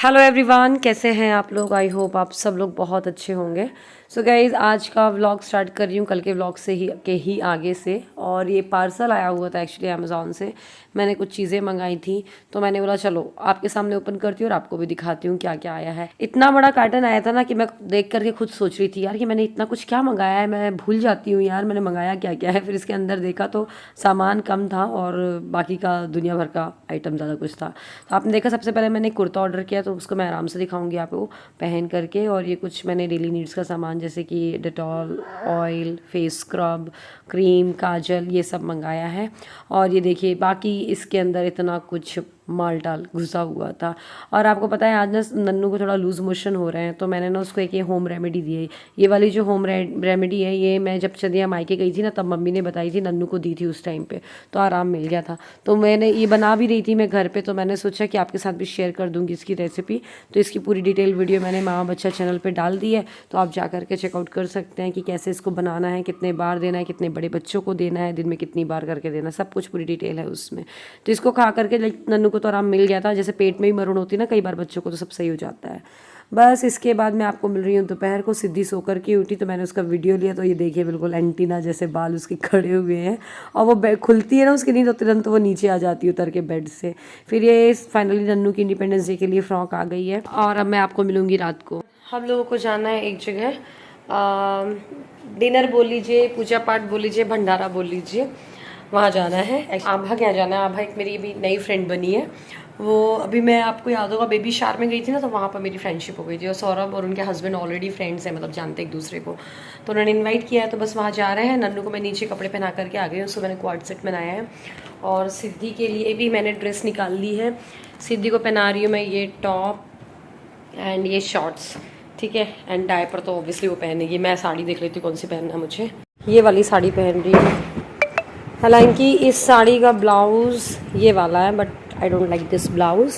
Hello everyone, कैसे हैं आप लोग। आई होप आप सब लोग बहुत अच्छे होंगे। सो गाइज़, आज का व्लॉग स्टार्ट कर रही हूँ कल के व्लॉग से ही आगे से। और ये पार्सल आया हुआ था एक्चुअली अमेज़ॉन से। मैंने कुछ चीज़ें मंगाई थी तो मैंने बोला चलो आपके सामने ओपन करती हूँ और आपको भी दिखाती हूँ क्या क्या आया है। इतना बड़ा कार्टन आया था ना कि मैं देख करके खुद सोच रही थी यार कि मैंने इतना कुछ क्या मंगाया है, मैं भूल जाती हूँ यार मैंने मंगाया क्या क्या है। फिर इसके अंदर देखा तो सामान कम था और बाकी का दुनिया भर का आइटम ज़्यादा कुछ था। तो आपने देखा सबसे पहले मैंने कुर्ता ऑर्डर किया तो उसको मैं आराम से दिखाऊंगी आपको पहन करके। और ये कुछ मैंने डेली नीड्स का सामान जैसे कि Dettol, oil, face scrub, cream, kajal, ये सब मंगाया है। और ये देखिए बाकी इसके अंदर इतना कुछ माल टाल घुसा हुआ था। और आपको पता है आज ना नन्नू को थोड़ा लूज़ मोशन हो रहे हैं तो मैंने ना उसको एक ये होम रेमेडी दी है। ये वाली जो होम रेमेडी है ये मैं जब चंदिया मायके गई थी ना तब मम्मी ने बताई थी, नन्नू को दी थी उस टाइम पे, तो आराम मिल गया था। तो मैंने ये बना भी रही थी मैं घर पे, तो मैंने सोचा कि आपके साथ भी शेयर कर दूंगी इसकी रेसिपी। तो इसकी पूरी डिटेल वीडियो मैंने माँ बच्चा चैनल पर डाल दी है, तो आप जा करके चेकआउट कर सकते हैं कि कैसे इसको बनाना है, कितने बार देना है, कितने बड़े बच्चों को देना है, दिन में कितनी बार करके देना, सब कुछ पूरी डिटेल है उसमें। तो इसको खा करके नन्नू को तो आराम मिल गया था। जैसे पेट में ही मरून होती है ना कई बार बच्चों को, तो सब सही हो जाता है। बस इसके बाद मैं आपको मिल रही हूँ दोपहर को। सिद्धि सो करके उठी तो मैंने उसका वीडियो लिया। तो ये देखिए बिल्कुल एंटीना जैसे बाल उसके खड़े हुए हैं और वो खुलती है ना उसकी नींद तो तुरंत वो नीचे आ जाती है उतर के बेड से। फिर ये फाइनली नन्नू की इंडिपेंडेंस डे के लिए फ्रॉक आ गई है और अब मैं आपको मिलूंगी रात को। हम लोगों को जाना है एक जगह, डिनर बोल लीजिए, पूजा पाठ बोल लीजिए, भंडारा बोल लीजिए, वहाँ जाना है। आभा के यहाँ जाना है। आभा एक मेरी अभी नई फ्रेंड बनी है। वो अभी मैं आपको याद होगा बेबी शार में गई थी ना, तो वहाँ पर मेरी फ्रेंडशिप हो गई थी। और सौरभ और उनके हस्बैंड ऑलरेडी फ्रेंड्स हैं, मतलब जानते एक दूसरे को। तो उन्होंने इनवाइट किया है तो बस वहाँ जा रहे हैं। नन्नू को मैं नीचे कपड़े पहना करके आ गई हूँ। उसको मैंने क्वाड सेट बनाया है और सिद्धि के लिए भी मैंने ड्रेस निकाल ली है। सिद्धि को पहना रही हूँ मैं ये टॉप एंड ये शॉर्ट्स, ठीक है। एंड डायपर तो ऑब्वियसली वो पहनेगी। मैं साड़ी देख लेती हूँ कौन सी पहनना है मुझे। ये वाली साड़ी पहन रही हूँ। हालांकि इस साड़ी का ब्लाउज़ ये वाला है but I don't like this blouse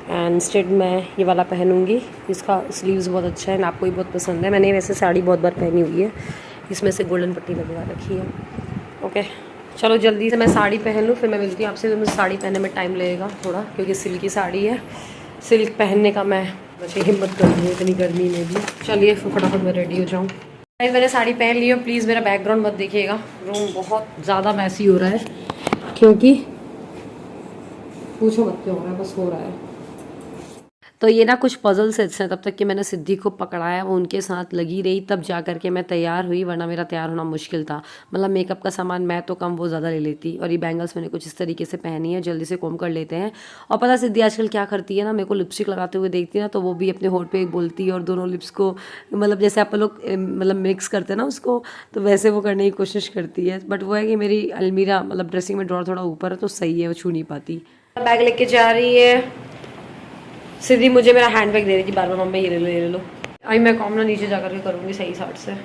and instead मैं ये वाला पहनूंगी। इसका स्लीव्स बहुत अच्छा है, आपको ही बहुत पसंद है। मैंने वैसे साड़ी बहुत बार पहनी हुई है, इसमें से गोल्डन पट्टी लगवा रखी है। ओके चलो जल्दी से मैं साड़ी पहन लूँ, फिर मैं मिलती हूँ आपसे। तो मुझे साड़ी पहनने में टाइम लगेगा थोड़ा क्योंकि सिल्क की साड़ी है। सिल्क पहनने का मैं वैसे हिम्मत कर रही हूँ इतनी गर्मी में भी। चलिए फटाफट मैं रेडी हो जाऊँ। मैंने साड़ी पहन ली है। प्लीज़ मेरा बैकग्राउंड मत देखिएगा, रूम बहुत ज़्यादा मैसी हो रहा है क्योंकि पूछो मत क्यों हो रहा है, बस हो रहा है। तो ये ना कुछ पजल सेट्स हैं। तब तक कि मैंने सिद्धि को पकड़ाया, वो उनके साथ लगी रही, तब जा करके मैं तैयार हुई, वरना मेरा तैयार होना मुश्किल था। मतलब मेकअप का सामान मैं तो कम, वो ज़्यादा ले लेती। और ये बैंगल्स मैंने कुछ इस तरीके से पहनी है, जल्दी से कोम कर लेते हैं। और पता सिद्धि आजकल क्या करती है ना, मेरे को लिपस्टिक लगाते हुए देखती है ना तो वो भी अपने होठ पे एक बोलती है और दोनों लिप्स को मतलब जैसे आप लोग मतलब मिक्स करते हैं ना उसको, तो वैसे वो करने की कोशिश करती है। बट वो है कि मेरी अलमीरा मतलब ड्रेसिंग में ड्रॉर थोड़ा ऊपर है तो सही है, वो छू नहीं पाती। बैग लेके जा रही है सिद्धि। मुझे मेरा हैंड बैग दे रही थी बार बार, मम्मी ये ले लो ये ले लो। अभी मैं कॉम ना नीचे जा करके करूँगी सही साइड से।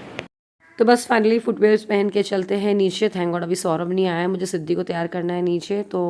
तो बस फाइनली फुटवेयर्स पहन के चलते हैं नीचे। थैंक गॉड अभी सौरभ नहीं आया है, मुझे सिद्धि को तैयार करना है नीचे। तो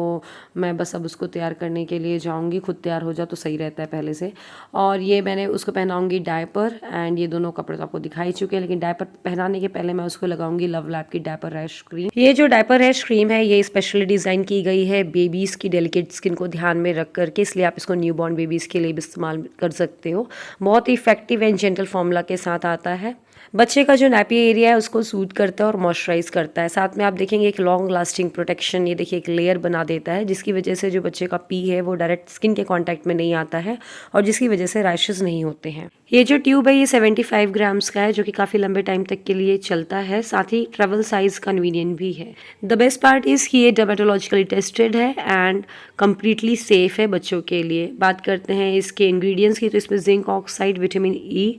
मैं बस अब उसको तैयार करने के लिए जाऊंगी। खुद तैयार हो जाओ तो सही रहता है पहले से। और ये मैंने उसको पहनाऊंगी डायपर एंड ये दोनों कपड़े तो आपको दिखाई चुके हैं, लेकिन डायपर पहनाने के पहले मैं उसको लगाऊंगी लव लैब की डायपर रैश क्रीम। ये जो डायपर रैश क्रीम है ये स्पेशली डिज़ाइन की गई है बेबीज़ की डेलिकेट स्किन को ध्यान में रख करके, इसलिए आप इसको न्यू बॉर्न बेबीज़ के लिए भी इस्तेमाल कर सकते हो। बहुत ही इफेक्टिव एंड जेंटल फॉर्मूला के साथ आता है। बच्चे का जो नैपी एरिया है उसको सूट करता है और मॉइस्चराइज करता है। साथ में आप देखेंगे एक लॉन्ग लास्टिंग प्रोटेक्शन, ये देखिए एक लेयर बना देता है जिसकी वजह से जो बच्चे का पी है वो डायरेक्ट स्किन के कांटेक्ट में नहीं आता है और जिसकी वजह से रैशेस नहीं होते हैं। ये जो ट्यूब है ये 75 ग्राम्स का है जो कि काफ़ी लंबे टाइम तक के लिए चलता है। साथ ही ट्रेवल साइज कन्वीनियंट भी है। द बेस्ट पार्ट इज़ कि ये डर्मेटोलॉजिकली टेस्टेड है एंड कम्प्लीटली सेफ है बच्चों के लिए। बात करते हैं इसके इंग्रेडिएंट्स की, तो इसमें zinc oxide, vitamin E,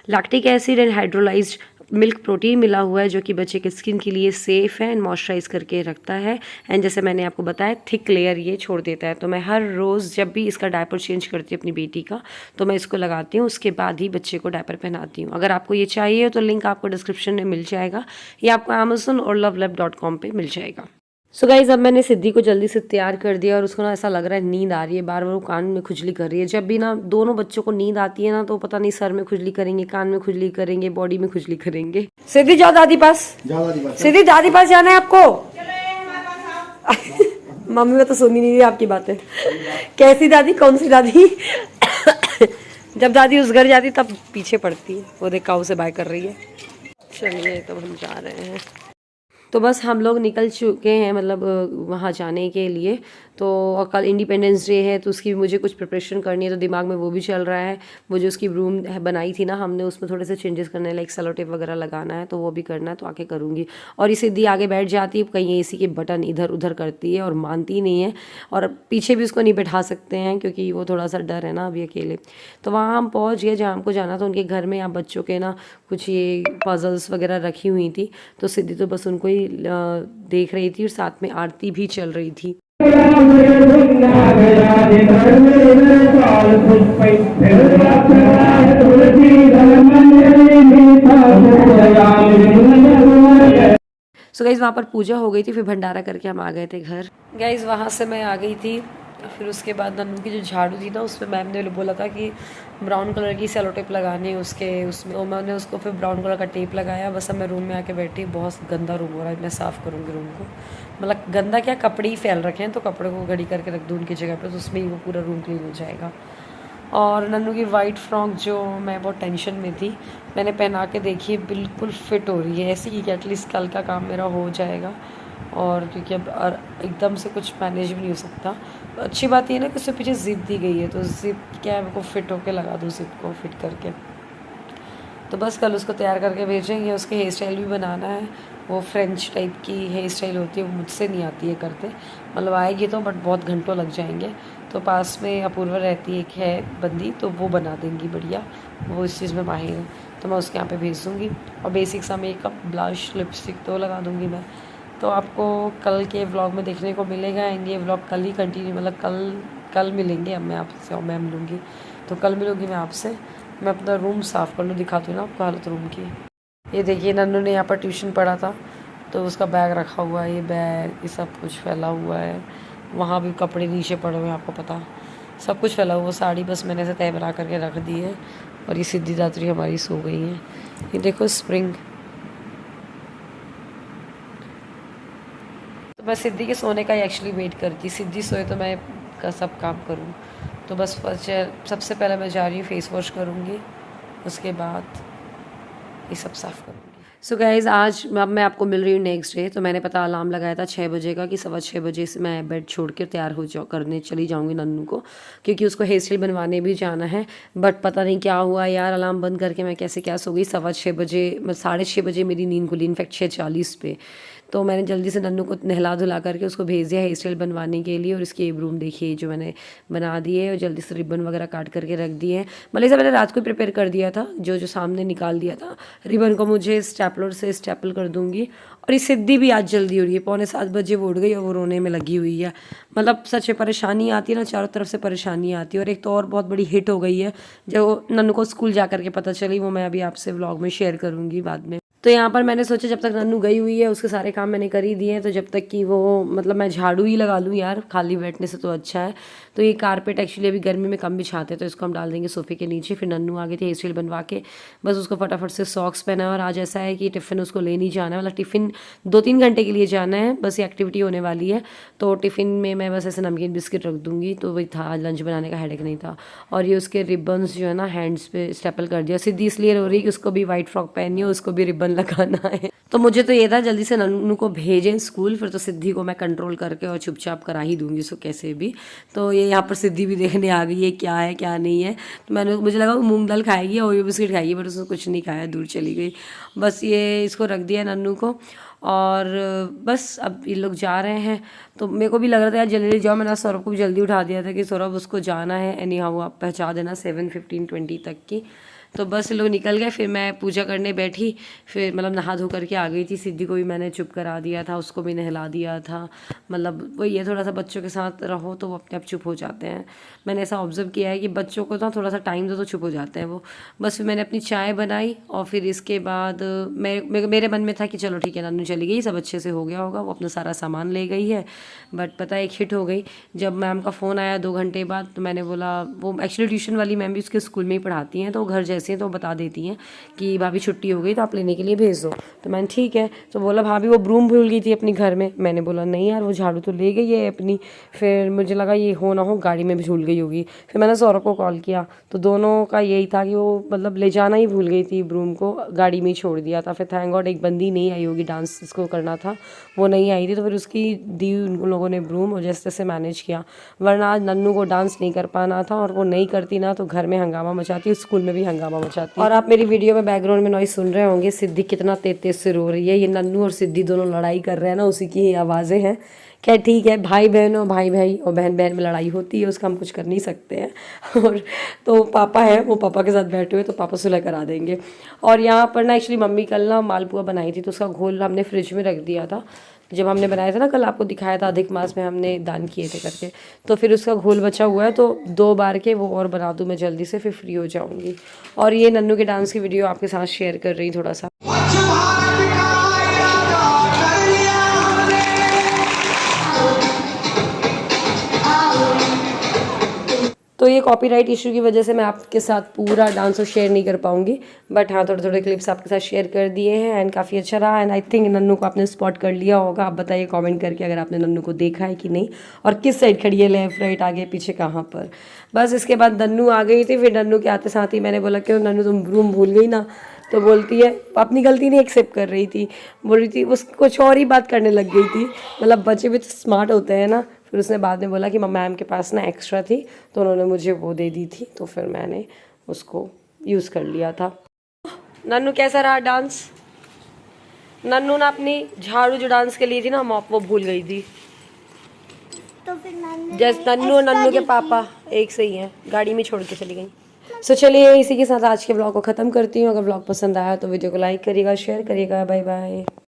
lactic acid and hydrolysed milk protein मिला हुआ है जो कि बच्चे के स्किन के लिए सेफ़ है एंड मॉइस्चराइज करके रखता है। एंड जैसे मैंने आपको बताया थिक लेयर ये छोड़ देता है। तो मैं हर रोज़ जब भी इसका डायपर चेंज करती हूँ अपनी बेटी का तो मैं इसको लगाती हूँ, उसके बाद ही बच्चे को डायपर पहनाती हूँ। अगर आपको ये चाहिए तो लिंक आपको डिस्क्रिप्शन में मिल जाएगा या आपको अमेजोन और lovelab.com पे मिल जाएगा। सो गाइज अब मैंने सिद्धि को जल्दी से तैयार कर दिया और उसको ना ऐसा लग रहा है नींद आ रही है, बार बार वो कान में खुजली कर रही है। जब भी ना दोनों बच्चों को नींद आती है ना तो पता नहीं सर में खुजली करेंगे, कान में खुजली करेंगे, बॉडी में खुजली करेंगे। सिद्धि जाओ दादी पास, सिद्धि दादी पास जाना है आपको। मम्मी में तो सुनी नहीं रही आपकी बातें। कैसी दादी, कौन सी दादी? जब दादी उस घर जाती तब पीछे पड़ती है। वो देख काऊ से बाय कर रही है। चलिए तो हम जा रहे हैं। तो बस हम लोग निकल चुके हैं मतलब वहाँ जाने के लिए। तो कल इंडिपेंडेंस डे है तो उसकी भी मुझे कुछ प्रिपरेशन करनी है, तो दिमाग में वो भी चल रहा है। वो जो उसकी रूम बनाई थी ना हमने, उसमें थोड़े से चेंजेस करने हैं, लाइक सेलो टेप वगैरह लगाना है, तो वो भी करना है, तो आके करूँगी। और ये सीधी आगे बैठ जाती है, कहीं एसी के बटन इधर उधर करती है और मानती नहीं है। और पीछे भी उसको नहीं बैठा सकते हैं क्योंकि वो थोड़ा सा डर है ना अभी अकेले। तो वहाँ हम पहुँच गए जहाँ हमको जाना था। उनके घर में यहाँ बच्चों के ना कुछ ये पजल्स वगैरह रखी हुई थी, तो सिद्धि तो बस उनको ही देख रही थी और साथ में आरती भी चल रही थी। सो गाइज़ वहाँ पर पूजा हो गई थी, फिर भंडारा करके हम आ गए थे घर। गाइज़ वहाँ से मैं आ गई थी। फिर उसके बाद नन्नू की जो झाड़ू थी ना, उसमें मैम ने बोला था कि ब्राउन कलर की सेलो टेप लगानी है उसमें, तो मैंने उसको फिर ब्राउन कलर का टेप लगाया। बस अब मैं रूम में आके बैठी, बहुत गंदा रूम हो रहा है, मैं साफ़ करूँगी रूम को। मतलब गंदा क्या, कपड़े ही फैल रखे हैं, तो कपड़े को घड़ी करके रख दूँ उनकी जगह पर, तो उसमें ही वो पूरा रूम क्लीन हो जाएगा। और नन्नू की वाइट फ्रॉक जो मैं बहुत टेंशन में थी, मैंने पहना के देखी, बिल्कुल फिट हो रही है, ऐसी कि एटलीस्ट कल का काम मेरा हो जाएगा। और क्योंकि अब एकदम से कुछ मैनेज भी नहीं हो सकता। तो अच्छी बात ये ना कि उससे पीछे ज़िप दी गई है, तो ज़िप क्या है, मेरे को फिट होके लगा दूँ ज़िप को फिट करके। तो बस कल उसको तैयार करके भेजेंगे। उसके हेयर स्टाइल भी बनाना है, वो फ्रेंच टाइप की हेयर स्टाइल होती है, वो मुझसे नहीं आती है करते, मतलब आएगी तो बट बहुत घंटों लग जाएंगे। तो पास में अपूर्वा रहती है, एक है बंदी, तो वो बना देंगी बढ़िया, वो इस चीज़ में माहिर है, तो मैं उसके यहाँ पे भेज दूँगी। और बेसिक सा मेकअप, ब्लश, लिपस्टिक तो लगा दूँगी मैं। तो आपको कल के व्लॉग में देखने को मिलेगा। एंड ये व्लॉग कल ही कंटिन्यू, मतलब कल मिलेंगे। अब मैं आपसे और मैं मिलूँगी, तो कल मिलूँगी मैं आपसे। मैं अपना रूम साफ़ कर लूँ, दिखाती हूँ ना आपको हालत रूम की। ये देखिए नन्नू ने यहाँ पर ट्यूशन पढ़ा था, तो उसका बैग रखा हुआ है, ये बैग, ये सब कुछ फैला हुआ है। वहाँ भी कपड़े नीचे पड़े हुए हैं, आपको पता, सब कुछ फैला हुआ। साड़ी बस मैंने ऐसे तय बना करके रख दी है। और ये सिद्धि दात्री हमारी सो गई है। ये देखो स्प्रिंग। तो मैं सिद्धि के सोने का ही एक्चुअली वेट करती, सिद्धि सोए तो मैं का सब काम करूँ। तो बस सबसे पहले मैं जा रही हूँ, फेस वॉश करूँगी, उसके बाद ये सब साफ़ करूँगी। सो गाइज़ आज अब मैं आपको मिल रही हूँ नेक्स्ट डे। तो मैंने पता अलार्म लगाया था 6 बजे का, कि 6:15 बजे से मैं बेड छोड़ कर तैयार हो करने चली जाऊँगी नन्नू को, क्योंकि उसको हेयर स्टाइल बनवाने भी जाना है। बट पता नहीं क्या हुआ यार, अलार्म बंद करके मैं कैसे क्या सो गई। 6:15 बजे, 6:30 बजे मेरी नींद खुली, इनफैक्ट 6:40 पे। तो मैंने जल्दी से नन्नू को नहला धुला करके उसको भेज दिया हेयर स्टाइल बनवाने के लिए। और इसकी एब्रूम देखिए जो मैंने बना दी है, और जल्दी से रिबन वगैरह काट करके रख दिए हैं। मतलब इसे मैंने रात को प्रिपेयर कर दिया था, जो जो सामने निकाल दिया था। रिबन को मुझे स्टेपलर से स्टेपल कर दूंगी। और ये सिद्धि भी आज जल्दी हो रही है, 6:45 बजे वो उठ गई और वो रोने में लगी हुई है। मतलब सच में परेशानी आती है ना, चारों तरफ से परेशानी आती है। और एक तो और बहुत बड़ी हिट हो गई है, जो नन्नू को स्कूल जा करके पता चली, वो मैं अभी आपसे व्लॉग में शेयर करूँगी बाद में। तो यहाँ पर मैंने सोचा जब तक नन्नू गई हुई है, उसके सारे काम मैंने कर ही दिए हैं, तो जब तक कि वो, मतलब मैं झाड़ू ही लगा लूँ यार, खाली बैठने से तो अच्छा है। तो ये कारपेट एक्चुअली अभी गर्मी में कम बिछाते हैं, तो इसको हम डाल देंगे सोफे के नीचे। फिर नन्नू आ गए थे हेयर स्टाइल बनवा के, बस उसको फटाफट से सॉक्स पहना है। और आज ऐसा है कि टिफ़िन उसको ले नहीं जाना है, मतलब टिफ़िन 2-3 घंटे के लिए जाना है, बस ये एक्टिविटी होने वाली है। तो टिफ़िन में मैं बस ऐसे नमकीन बिस्किट रख दूँगी, तो वही था, लंच बनाने का हेडेक नहीं था। और ये उसके रिबन्स जो है ना, हैंड्स पे स्टेपल कर दिया। सीधी इसलिए रो रही कि उसको भी वाइट फ्रॉक पहननी है, उसको भी रिबन लगाना है। तो मुझे तो ये था जल्दी से नन्नू को भेजें स्कूल, फिर तो सिद्धि को मैं कंट्रोल करके और चुपचाप करा ही दूंगी उसको कैसे भी। तो ये यहाँ पर सिद्धि भी देखने आ गई है क्या है क्या नहीं है। तो मुझे लगा वो मूंग दाल खाएगी और ये बिस्किट खाएगी, बट उसने कुछ नहीं खाया, दूर चली गई। बस ये इसको रख दिया नन्नू को, और बस अब ये लोग जा रहे हैं। तो मेरे को भी लग रहा था यार जल्दी जाओ, मैंने सौरभ को भी जल्दी उठा दिया था कि सौरभ उसको जाना है, एनी हाउ आप पहुँचा देना 7:15-20 तक की। तो बस लोग निकल गए। फिर मैं पूजा करने बैठी, फिर मतलब नहा धो करके आ गई थी। सिद्धि को भी मैंने चुप करा दिया था, उसको भी नहला दिया था। मतलब वही है, थोड़ा सा बच्चों के साथ रहो तो वो अपने आप चुप हो जाते हैं। मैंने ऐसा ऑब्जर्व किया है कि बच्चों को ना थोड़ा सा टाइम दो तो चुप हो जाते हैं वो। बस फिर मैंने अपनी चाय बनाई, और फिर इसके बाद मेरे मन में था कि चलो ठीक है नन्नू चली गई, सब अच्छे से हो गया होगा, वो अपना सारा सामान ले गई है। बट पता है एक हिट हो गई, जब मैम का फ़ोन आया 2 घंटे बाद। तो मैंने बोला, वो एक्चुअली ट्यूशन वाली मैम भी उसके स्कूल में ही पढ़ाती हैं, तो वो घर जैसे ऐसी हैं तो वो बता देती हैं कि भाभी छुट्टी हो गई तो आप लेने के लिए भेज दो। तो मैंने ठीक है। तो बोला भाभी वो ब्रूम भूल गई थी अपनी घर में। मैंने बोला नहीं यार वो झाड़ू तो ले गई है अपनी। फिर मुझे लगा ये हो ना हो गाड़ी में भी भूल गई होगी। फिर मैंने सौरभ को कॉल किया तो दोनों का यही था कि वो मतलब ले जाना ही भूल गई थी ब्रूम को, गाड़ी में ही छोड़ दिया था। फिर थैंक गॉड एक बंदी नहीं आई होगी डांस जिसको करना था वो नहीं आई थी, तो फिर उसकी दी उन लोगों ने ब्रूम और जैसे तैसे मैनेज किया। वरना आज नन्नू को डांस नहीं कर पाना था और वो नहीं करती ना तो घर में हंगामा मचाती, स्कूल में भी हंगामा मचाती। और आप मेरी वीडियो में बैकग्राउंड में नॉइस सुन रहे होंगे, सिद्धि कितना तेज तेज से रो रही है। ये नन्नू और सिद्धि दोनों लड़ाई कर रहे हैं ना, उसी की ही आवाज़ें हैं। क्या ठीक है, भाई बहन हो, भाई भाई और बहन बहन में लड़ाई होती है, उसका हम कुछ कर नहीं सकते हैं। और तो पापा है, वो पापा के साथ बैठे हुए तो पापा सुलह करा देंगे। और यहाँ पर ना एक्चुअली मम्मी कल ना मालपुआ बनाई थी तो उसका घोल हमने फ्रिज में रख दिया था। जब हमने बनाया था ना कल, आपको दिखाया था अधिक मास में हमने दान किए थे करके, तो फिर उसका घोल बचा हुआ है तो 2 बार के वो और बना दूँ मैं जल्दी से, फिर फ्री हो जाऊँगी। और ये नन्नू के डांस की वीडियो आपके साथ शेयर कर रही थोड़ा सा। तो ये कॉपीराइट इशू की वजह से मैं आपके साथ पूरा डांस शेयर नहीं कर पाऊंगी, बट हाँ थोड़े थोड़े क्लिप्स आपके साथ शेयर कर दिए हैं एंड काफ़ी अच्छा रहा। एंड आई थिंक नन्नू को आपने स्पॉट कर लिया होगा। आप बताइए कमेंट करके अगर आपने नन्नू को देखा है कि नहीं, और किस साइड खड़ी है, लेफ्ट राइट आगे पीछे कहाँ पर। बस इसके बाद नन्नू आ गई थी। फिर नन्नू के आते साथ ही मैंने बोला क्यों नन्नू तुम रूम भूल गई ना, तो बोलती है अपनी गलती नहीं एक्सेप्ट कर रही थी, बोल रही थी उस कुछ और ही बात करने लग गई थी। मतलब बच्चे भी तो स्मार्ट होते हैं ना। फिर उसने बाद में बोला कि मैम के पास ना एक्स्ट्रा थी तो उन्होंने मुझे वो दे दी थी, तो फिर मैंने उसको यूज़ कर लिया था। नन्नू कैसा रहा डांस? नन्नू ना अपनी झाड़ू जो डांस के लिए थी ना मॉप, वो भूल गई थी। तो फिर जैसे नन्नू और नन्नू के पापा एक सही हैं, गाड़ी में छोड़ के चली गई। सो चलिए इसी के साथ आज के ब्लॉग को ख़त्म करती हूँ। अगर ब्लॉग पसंद आया तो वीडियो को लाइक करिएगा, शेयर करिएगा। Bye bye.